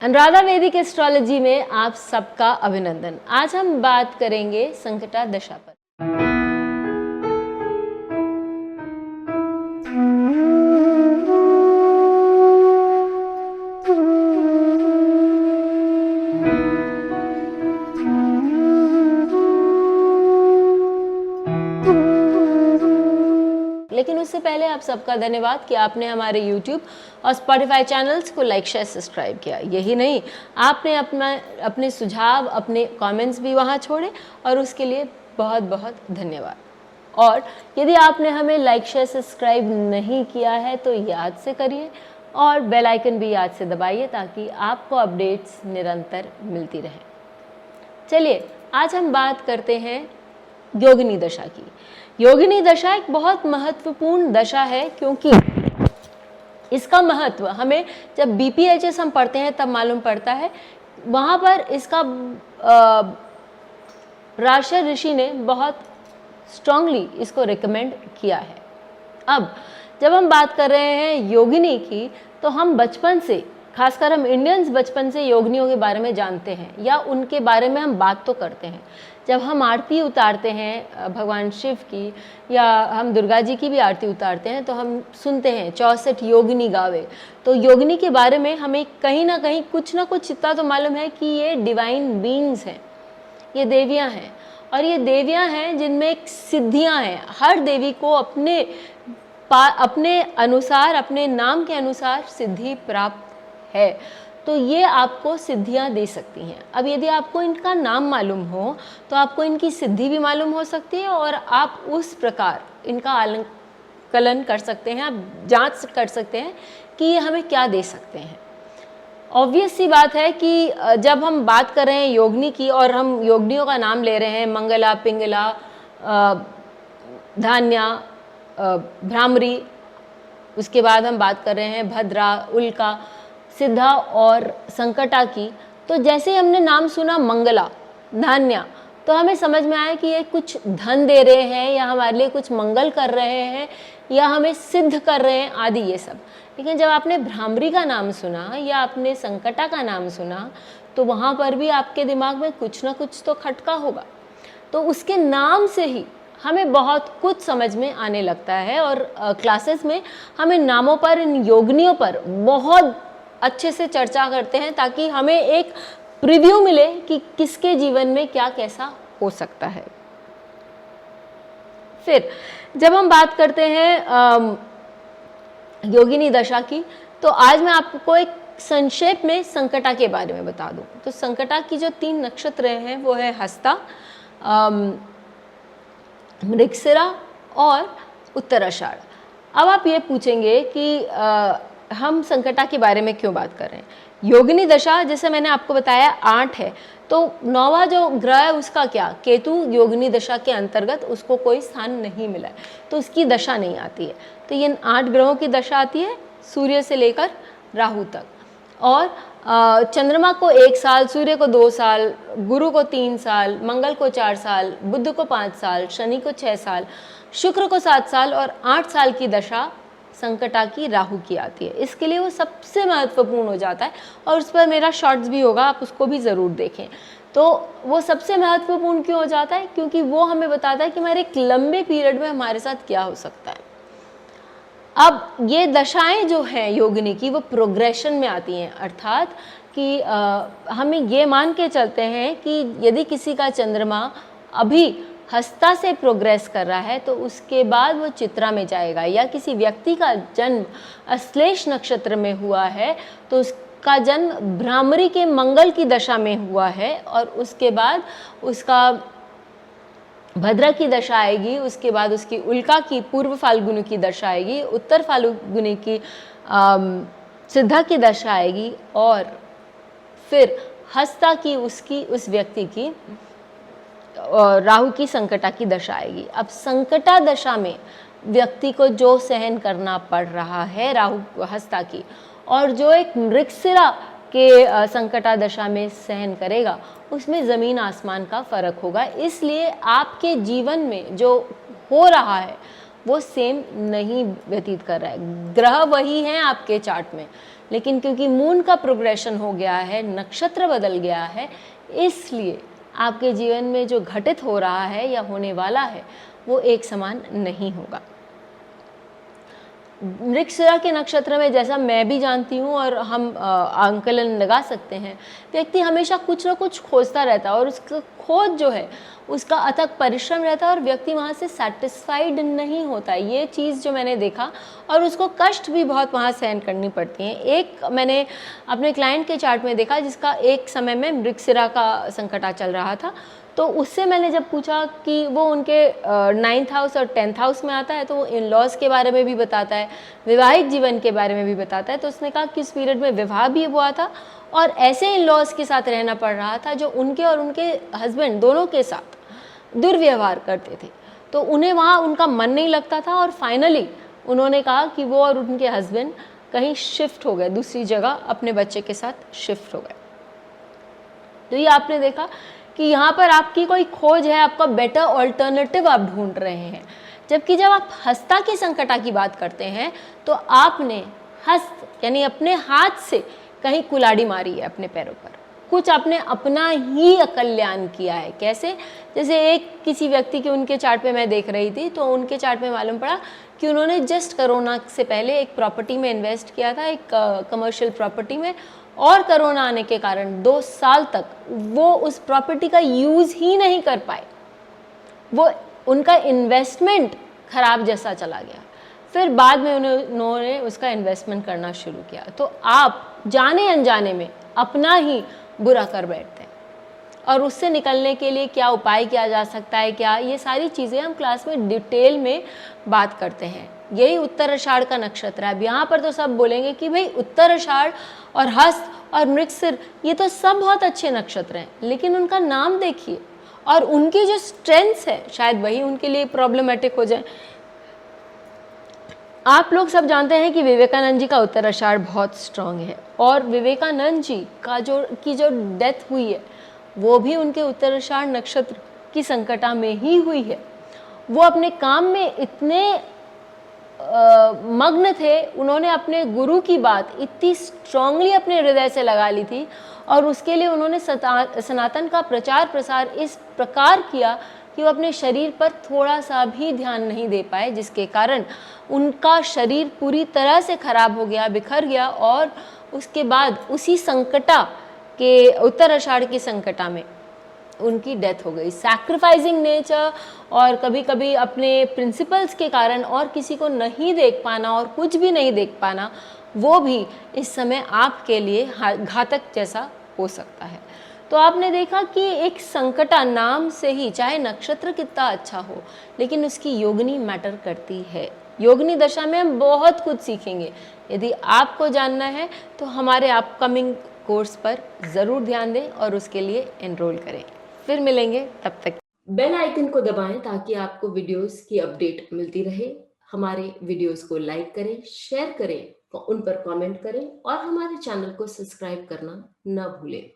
अनुराधा वैदिक एस्ट्रोलॉजी में आप सबका अभिनंदन। आज हम बात करेंगे संकटा दशा पर। लेकिन उससे पहले आप सबका धन्यवाद कि आपने हमारे YouTube और Spotify चैनल्स को लाइक शेयर सब्सक्राइब किया। यही नहीं, आपने अपने सुझाव, अपने कमेंट्स भी वहाँ छोड़े और उसके लिए बहुत बहुत धन्यवाद। और यदि आपने हमें लाइक शेयर सब्सक्राइब नहीं किया है तो याद से करिए और बेल आइकन भी याद से दबाइए ताकि आपको अपडेट्स निरंतर मिलती रहे। चलिए आज हम बात करते हैं योगिनी दशा की। योगिनी दशा एक बहुत महत्वपूर्ण दशा है क्योंकि इसका महत्व हमें जब BPHS हम पढ़ते हैं तब मालूम पड़ता है। वहाँ पर इसका राशि ऋषि ने बहुत स्ट्रांगली इसको रिकमेंड किया है। अब जब हम बात कर रहे हैं योगिनी की तो हम बचपन से, खासकर हम इंडियंस बचपन से योगिनियों के बारे में जानते हैं या उनके बारे में हम बात तो करते हैं। जब हम आरती उतारते हैं भगवान शिव की या हम दुर्गा जी की भी आरती उतारते हैं तो हम सुनते हैं 64 योगिनी गावे। तो योगिनी के बारे में हमें कहीं ना कहीं कुछ ना कुछ इतना तो मालूम है कि ये डिवाइन बीइंग्स हैं, ये देवियां हैं। और ये देवियां हैं जिनमें एक सिद्धियां हैं। हर देवी को अपने अनुसार, अपने नाम के अनुसार सिद्धि प्राप्त है, तो ये आपको सिद्धियां दे सकती हैं। अब यदि आपको इनका नाम मालूम हो तो आपको इनकी सिद्धि भी मालूम हो सकती है और आप उस प्रकार इनका आकलन कर सकते हैं, आप जांच कर सकते हैं कि ये हमें क्या दे सकते हैं। ऑब्वियस सी बात है कि जब हम बात कर रहे हैं योगिनी की और हम योगिनियों का नाम ले रहे हैं, मंगला, पिंगला, धान्या, भ्रामरी, उसके बाद हम बात कर रहे हैं भद्रा, उल्का, सिद्धा और संकटा की, तो जैसे हमने नाम सुना मंगला, धान्या, तो हमें समझ में आया कि ये कुछ धन दे रहे हैं या हमारे लिए कुछ मंगल कर रहे हैं या हमें सिद्ध कर रहे हैं आदि ये सब। लेकिन जब आपने भ्रामरी का नाम सुना या आपने संकटा का नाम सुना तो वहाँ पर भी आपके दिमाग में कुछ ना कुछ तो खटका होगा। तो उसके नाम से ही हमें बहुत कुछ समझ में आने लगता है और क्लासेस में हमें नामों पर, इन योगिनियों पर बहुत अच्छे से चर्चा करते हैं ताकि हमें एक प्रीव्यू मिले कि किसके जीवन में क्या कैसा हो सकता है। फिर जब हम बात करते हैं योगिनी दशा की, तो आज मैं आपको एक संक्षेप में संकटा के बारे में बता दूं। तो संकटा की जो 3 नक्षत्र हैं वो है हस्ता, मृगशिरा और उत्तराषाढ़। अब आप ये पूछेंगे कि हम संकटा के बारे में क्यों बात कर रहे हैं। योगिनी दशा, जैसे मैंने आपको बताया, 8 है, तो 9वां जो ग्रह है उसका क्या, केतु, योगिनी दशा के अंतर्गत उसको कोई स्थान नहीं मिला है तो उसकी दशा नहीं आती है। तो ये 8 ग्रहों की दशा आती है, सूर्य से लेकर राहु तक। और चंद्रमा को 1 साल, सूर्य को 2 साल, गुरु को 3 साल, मंगल को 4 साल, बुध को 5 साल, शनि को 6 साल, शुक्र को 7 साल और 8 साल की दशा संकटा की राहु की आती है। इसके लिए वो सबसे महत्वपूर्ण हो जाता है और उस पर मेरा शॉर्ट्स भी होगा, आप उसको भी ज़रूर देखें। तो वो सबसे महत्वपूर्ण क्यों हो जाता है, क्योंकि वो हमें बताता है कि हमारे एक लंबे पीरियड में हमारे साथ क्या हो सकता है। अब ये दशाएं जो हैं योगिनी की वो प्रोग्रेशन में आती हैं, अर्थात कि हमें ये मान के चलते हैं कि यदि किसी का चंद्रमा अभी हस्ता से प्रोग्रेस कर रहा है तो उसके बाद वो चित्रा में जाएगा, या किसी व्यक्ति का जन्म अश्लेष नक्षत्र में हुआ है तो उसका जन्म भ्रामरी के मंगल की दशा में हुआ है और उसके बाद उसका भद्रा की दशा आएगी, उसके बाद उसकी उल्का की पूर्व फाल्गुनी की दशा आएगी, उत्तर फाल्गुनी की सिद्धा की दशा आएगी और फिर हस्ता की उसकी उस व्यक्ति की राहु की संकटा की दशा आएगी। अब संकटा दशा में व्यक्ति को जो सहन करना पड़ रहा है राहु हस्ता की, और जो एक मृगशिरा के संकटा दशा में सहन करेगा, उसमें ज़मीन आसमान का फर्क होगा। इसलिए आपके जीवन में जो हो रहा है वो सेम नहीं व्यतीत कर रहा है। ग्रह वही हैं आपके चार्ट में, लेकिन क्योंकि मून का प्रोग्रेशन हो गया है, नक्षत्र बदल गया है, इसलिए आपके जीवन में जो घटित हो रहा है या होने वाला है वो एक समान नहीं होगा। मृगशिरा के नक्षत्र में, जैसा मैं भी जानती हूँ और हम आंकलन लगा सकते हैं, व्यक्ति हमेशा कुछ ना कुछ खोजता रहता है और उसका खोज जो है उसका अथक परिश्रम रहता है और व्यक्ति वहाँ से सेटिस्फाइड नहीं होता। ये चीज़ जो मैंने देखा, और उसको कष्ट भी बहुत वहाँ सहन करनी पड़ती हैं। एक मैंने अपने क्लाइंट के चार्ट में देखा जिसका एक समय में मृगशिरा का संकटा चल रहा था, तो उससे मैंने जब पूछा कि वो उनके 9th हाउस और 10th हाउस में आता है, तो वो इन लॉज के बारे में भी बताता है, वैवाहिक जीवन के बारे में भी बताता है। तो उसने कहा कि उस पीरियड में विवाह भी हुआ था और ऐसे इन लॉज के साथ रहना पड़ रहा था जो उनके और उनके हस्बैंड दोनों के साथ दुर्व्यवहार करते थे, तो उन्हें वहाँ उनका मन नहीं लगता था। और फाइनली उन्होंने कहा कि वो और उनके हस्बैंड कहीं शिफ्ट हो गए, दूसरी जगह अपने बच्चे के साथ शिफ्ट हो गए। तो ये आपने देखा कि यहाँ पर आपकी कोई खोज है, आपका बेटर ऑल्टरनेटिव आप ढूंढ रहे हैं। जबकि जब आप हस्ता की संकटा की बात करते हैं तो आपने हस्त यानी अपने हाथ से कहीं कुल्हाड़ी मारी है अपने पैरों पर, कुछ आपने अपना ही अकल्याण किया है। कैसे? जैसे एक किसी व्यक्ति के उनके चार्ट पे मैं देख रही थी, तो उनके चार्ट में मालूम पड़ा कि उन्होंने जस्ट कोरोना से पहले एक प्रॉपर्टी में इन्वेस्ट किया था, एक कमर्शियल प्रॉपर्टी में, और कोरोना आने के कारण 2 साल तक वो उस प्रॉपर्टी का यूज़ ही नहीं कर पाए। वो उनका इन्वेस्टमेंट खराब जैसा चला गया। फिर बाद में उन्होंने उसका इन्वेस्टमेंट करना शुरू किया। तो आप जाने अनजाने में अपना ही बुरा कर बैठते हैं, और उससे निकलने के लिए क्या उपाय किया जा सकता है, क्या, ये सारी चीज़ें हम क्लास में डिटेल में बात करते हैं। यही उत्तराषाढ़ का नक्षत्र है। अब यहाँ पर तो सब बोलेंगे कि भाई उत्तराषाढ़ और हस्त और मृगशिर ये तो सब बहुत अच्छे नक्षत्र हैं, लेकिन उनका नाम देखिए और उनकी जो स्ट्रेंथ्स है शायद वही उनके लिए प्रॉब्लमेटिक हो जाए। आप लोग सब जानते हैं कि विवेकानंद जी का उत्तराषाढ़ बहुत स्ट्रांग है, और विवेकानंद जी का जो डेथ हुई है वो भी उनके उत्तराषाढ़ नक्षत्र की संकटा में ही हुई है। वो अपने काम में इतने मग्न थे, उन्होंने अपने गुरु की बात इतनी स्ट्रांगली अपने हृदय से लगा ली थी, और उसके लिए उन्होंने सनातन का प्रचार प्रसार इस प्रकार किया कि वो अपने शरीर पर थोड़ा सा भी ध्यान नहीं दे पाए, जिसके कारण उनका शरीर पूरी तरह से खराब हो गया, बिखर गया, और उसके बाद उसी संकटा के उत्तराषाढ़ की संकटा में उनकी डेथ हो गई। सैक्रिफाइसिंग नेचर और कभी कभी अपने प्रिंसिपल्स के कारण और किसी को नहीं देख पाना और कुछ भी नहीं देख पाना, वो भी इस समय आपके लिए घातक जैसा हो सकता है। तो आपने देखा कि एक संकटा नाम से ही, चाहे नक्षत्र कितना अच्छा हो, लेकिन उसकी योगिनी मैटर करती है। योगिनी दशा में हम बहुत कुछ सीखेंगे। यदि आपको जानना है तो हमारे अपकमिंग कोर्स पर ज़रूर ध्यान दें और उसके लिए एनरोल करें। फिर मिलेंगे, तब तक बेल आइकन को दबाएं ताकि आपको वीडियोस की अपडेट मिलती रहे। हमारे वीडियोस को लाइक करें, शेयर करें, उन पर कमेंट करें और हमारे चैनल को सब्सक्राइब करना न भूलें।